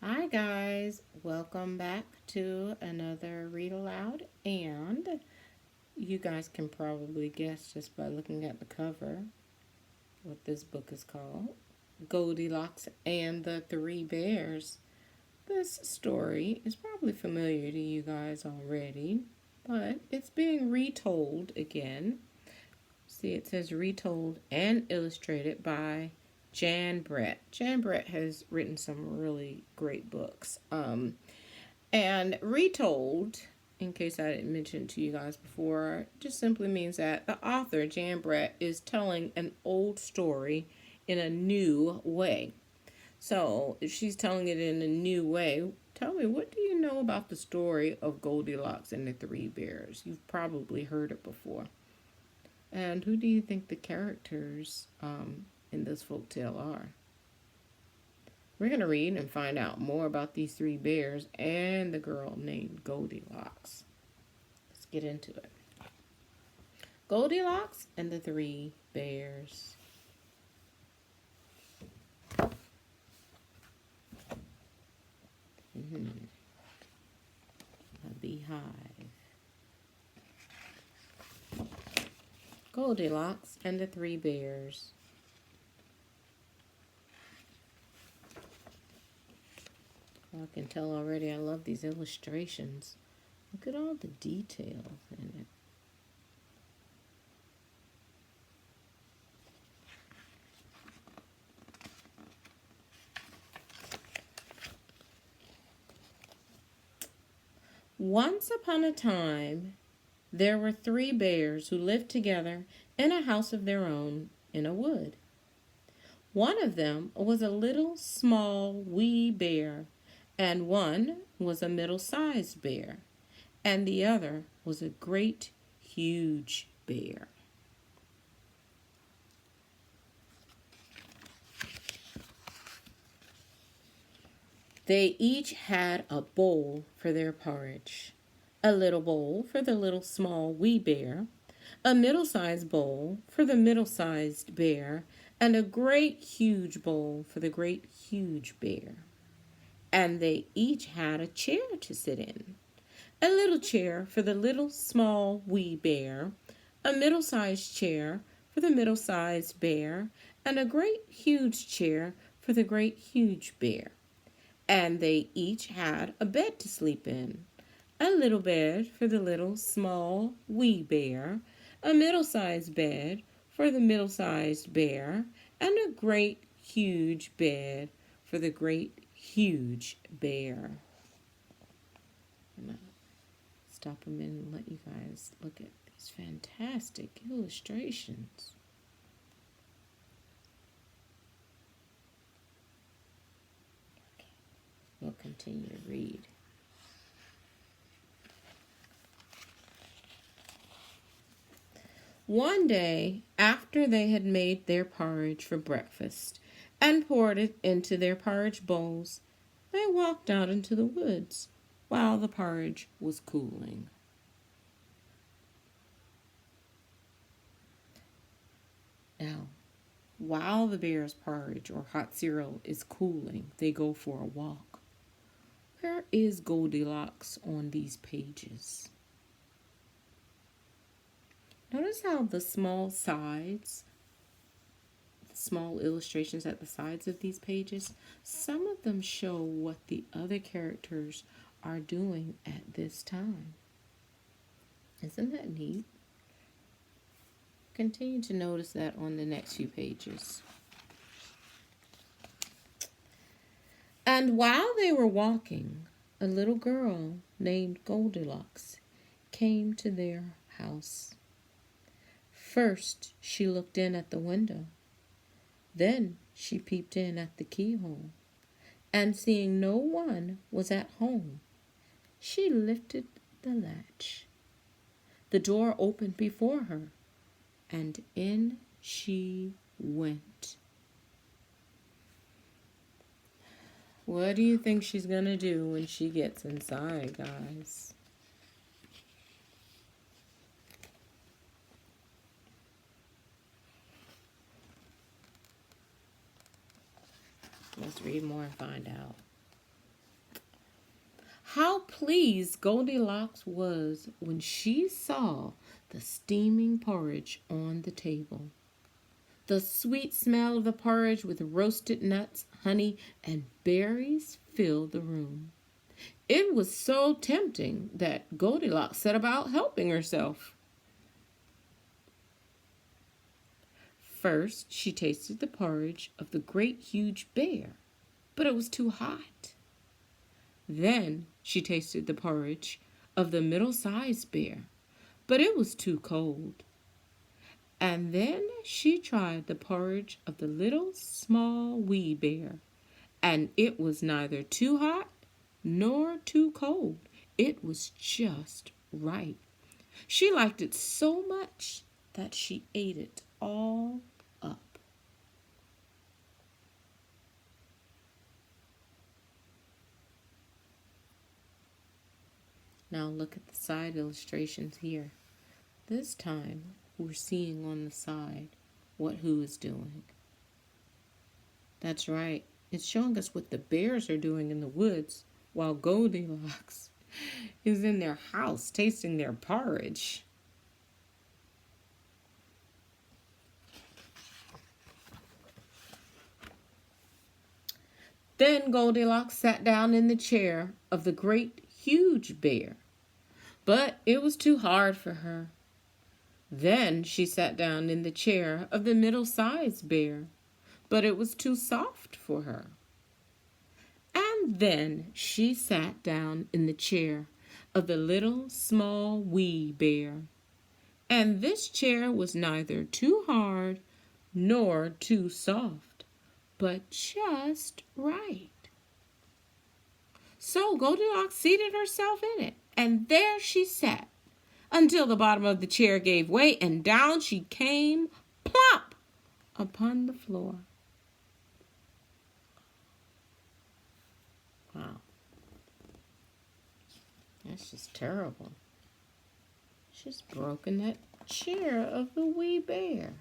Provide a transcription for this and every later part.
Hi guys, welcome back to another read aloud, and you guys can probably guess just by looking at the cover what this book is called. Goldilocks and the Three Bears. This story is probably familiar to you guys already, but it's being retold again. See, it says retold and illustrated by Jan Brett. Jan Brett has written some really great books. And retold, in case I didn't mention to you guys before, just simply means that the author, Jan Brett, is telling an old story in a new way. So, if she's telling it in a new way, tell me, what do you know about the story of Goldilocks and the Three Bears? You've probably heard it before. And who do you think the characters in this folk tale are? We're going to read and find out more about these three bears and the girl named Goldilocks. Let's get into it. Goldilocks and the Three Bears. A beehive. Goldilocks and the Three Bears. I can tell already I love these illustrations. Look at all the details in it. Once upon a time, there were three bears who lived together in a house of their own in a wood. One of them was a little small wee bear, and one was a middle-sized bear, and the other was a great huge bear. They each had a bowl for their porridge, a little bowl for the little small wee bear, a middle-sized bowl for the middle-sized bear, and a great huge bowl for the great huge bear. And they each had a chair to sit in, a little chair for the little small wee bear, a middle-sized chair for the middle-sized bear, and a great huge chair for the great huge bear. And they each had a bed to sleep in, a little bed for the little small wee bear, a middle-sized bed for the middle-sized bear, and a great huge bed for the great huge bear. I'm gonna stop a minute and let you guys look at these fantastic illustrations. Okay, we'll continue to read. One day, after they had made their porridge for breakfast and poured it into their porridge bowls, they walked out into the woods while the porridge was cooling. Now, while the bear's porridge or hot cereal is cooling, they go for a walk. Where is Goldilocks on these pages? Notice how the small illustrations at the sides of these pages, some of them show what the other characters are doing at this time. Isn't that neat? Continue to notice that on the next few pages. And while they were walking, a little girl named Goldilocks came to their house. First, she looked in at the window. Then she peeped in at the keyhole, and seeing no one was at home, she lifted the latch. The door opened before her, and in she went. What do you think she's going to do when she gets inside, guys? Let's read more and find out. How pleased Goldilocks was when she saw the steaming porridge on the table. The sweet smell of the porridge with roasted nuts, honey, and berries filled the room. It was so tempting that Goldilocks set about helping herself. First, she tasted the porridge of the great huge bear, but it was too hot. Then she tasted the porridge of the middle-sized bear, but it was too cold. And then she tried the porridge of the little small wee bear, and it was neither too hot nor too cold. It was just right. She liked it so much that she ate it all up. Now look at the side illustrations here. This time we're seeing on the side what who is doing. That's right. It's showing us what the bears are doing in the woods while Goldilocks is in their house tasting their porridge. Then Goldilocks sat down in the chair of the great huge bear, but it was too hard for her. Then she sat down in the chair of the middle-sized bear, but it was too soft for her. And then she sat down in the chair of the little small wee bear, and this chair was neither too hard nor too soft, but just right. So Goldilocks seated herself in it, and there she sat until the bottom of the chair gave way, and down she came plop upon the floor. Wow. That's just terrible. She's broken that chair of the wee bear.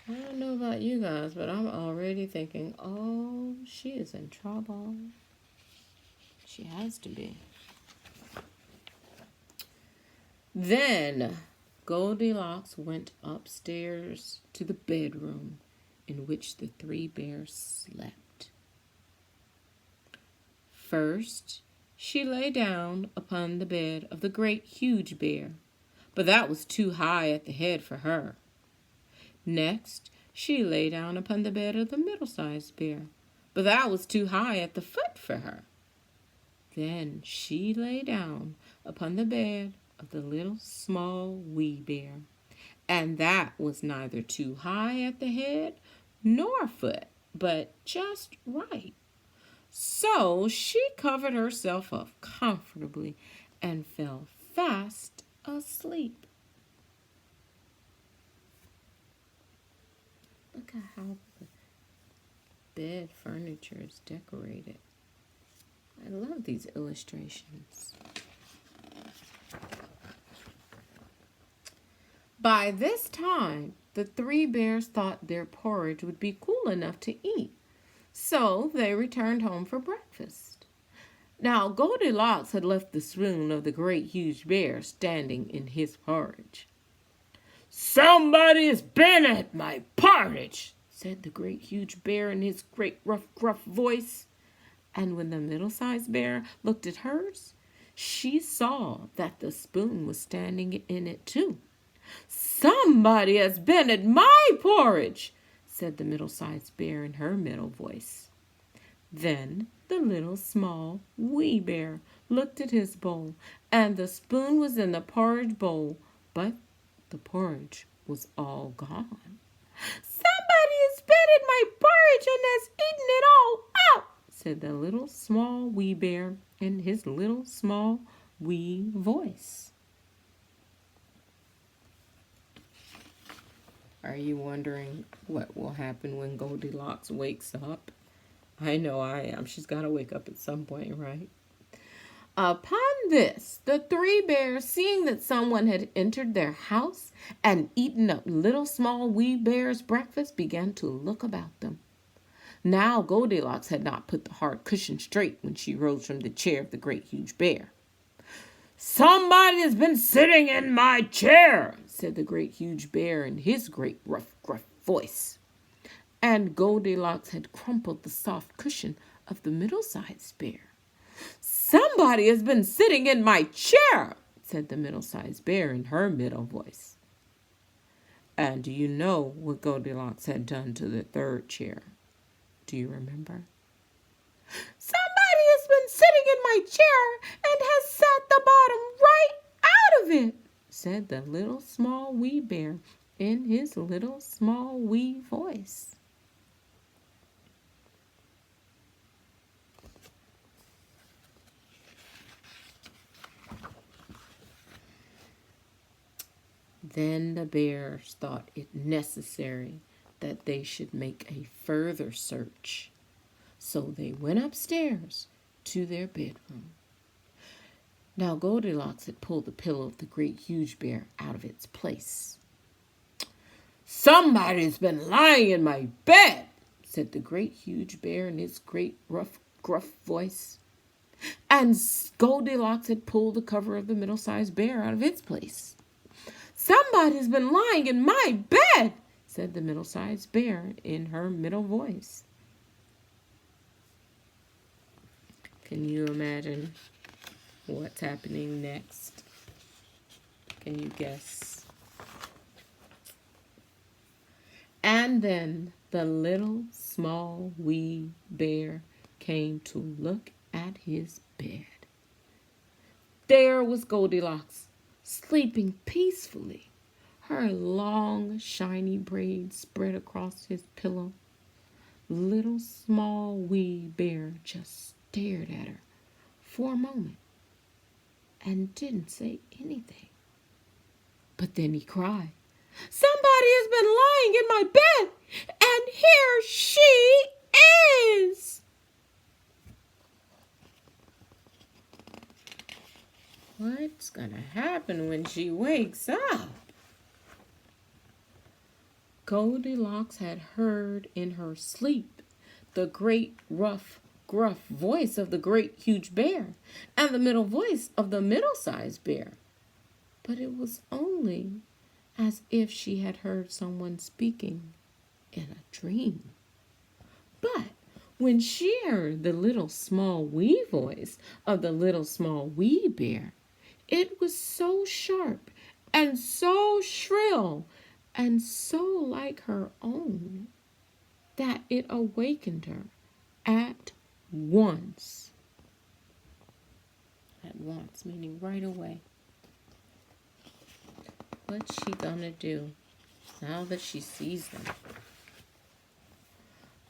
I don't know about you guys, but I'm already thinking, oh, she is in trouble. She has to be. Then Goldilocks went upstairs to the bedroom in which the three bears slept. First, she lay down upon the bed of the great huge bear, but that was too high at the head for her. Next, she lay down upon the bed of the middle-sized bear, but that was too high at the foot for her. Then she lay down upon the bed of the little small wee bear, and that was neither too high at the head nor foot, but just right. So she covered herself up comfortably and fell fast asleep. Look at how the bed furniture is decorated. I love these illustrations. By this time, the three bears thought their porridge would be cool enough to eat, so they returned home for breakfast. Now, Goldilocks had left the spoon of the great huge bear standing in his porridge. "Somebody's been at my porridge," said the great huge bear in his great rough, gruff voice. And when the middle-sized bear looked at hers, she saw that the spoon was standing in it too. "Somebody has been at my porridge," said the middle-sized bear in her middle voice. Then the little small wee bear looked at his bowl, and the spoon was in the porridge bowl, but the porridge was all gone. "Somebody has been at my porridge and has eaten it all out," said the little small wee bear in his little small wee voice. Are you wondering what will happen when Goldilocks wakes up? I know I am. She's got to wake up at some point, right? Upon this, the three bears, seeing that someone had entered their house and eaten up little small wee bear's breakfast, began to look about them. Now Goldilocks had not put the hard cushion straight when she rose from the chair of the great huge bear. "Somebody has been sitting in my chair," said the great huge bear in his great rough, gruff voice. And Goldilocks had crumpled the soft cushion of the middle-sized bear. "Somebody has been sitting in my chair," said the middle-sized bear in her middle voice. And do you know what Goldilocks had done to the third chair? Do you remember? "Somebody has been sitting in my chair and has sat the bottom right out of it," said the little small wee bear in his little small wee voice. Then the bears thought it necessary that they should make a further search. So they went upstairs to their bedroom. Now Goldilocks had pulled the pillow of the great huge bear out of its place. "Somebody's been lying in my bed," said the great huge bear in his great rough, gruff voice. And Goldilocks had pulled the cover of the middle-sized bear out of its place. "Somebody's been lying in my bed," said the middle-sized bear in her middle voice. Can you imagine what's happening next? Can you guess? And then the little small wee bear came to look at his bed. There was Goldilocks, sleeping peacefully, her long shiny braids spread across his pillow. Little small wee bear just stared at her for a moment and didn't say anything. But then he cried, "Somebody has been lying in my bed, and here she is!" What's gonna happen when she wakes up? Goldilocks had heard in her sleep the great rough, gruff voice of the great huge bear and the middle voice of the middle-sized bear. But it was only as if she had heard someone speaking in a dream. But when she heard the little small wee voice of the little small wee bear, it was so sharp and so shrill and so like her own that it awakened her at once. At once, meaning right away. What's she gonna do now that she sees them?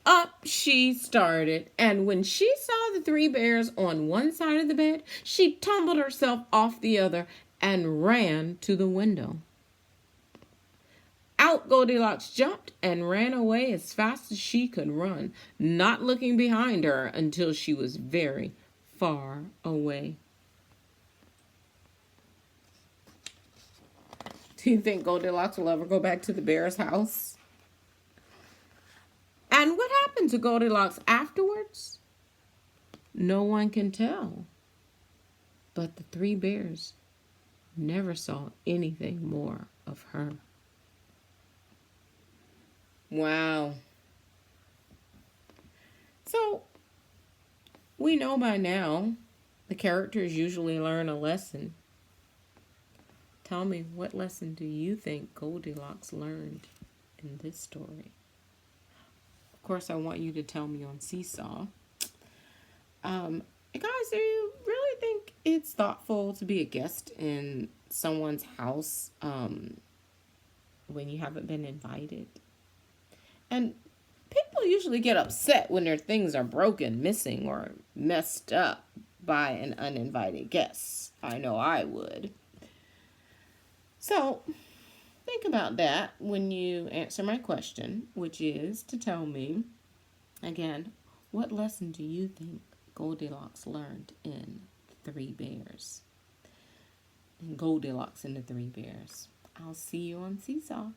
Up she started, and when she saw the three bears on one side of the bed, she tumbled herself off the other and ran to the window. Out Goldilocks jumped and ran away as fast as she could run, not looking behind her until she was very far away. Do you think Goldilocks will ever go back to the bear's house? And what happened to Goldilocks afterwards? No one can tell. But the three bears never saw anything more of her. Wow. So, we know by now the characters usually learn a lesson. Tell me, what lesson do you think Goldilocks learned in this story? Of course, I want you to tell me on Seesaw. Guys, do you really think it's thoughtful to be a guest in someone's house when you haven't been invited? And people usually get upset when their things are broken, missing, or messed up by an uninvited guest. I know I would. So, think about that when you answer my question, which is to tell me, again, what lesson do you think Goldilocks learned in Three Bears? In Goldilocks and the Three Bears. I'll see you on Seesaw.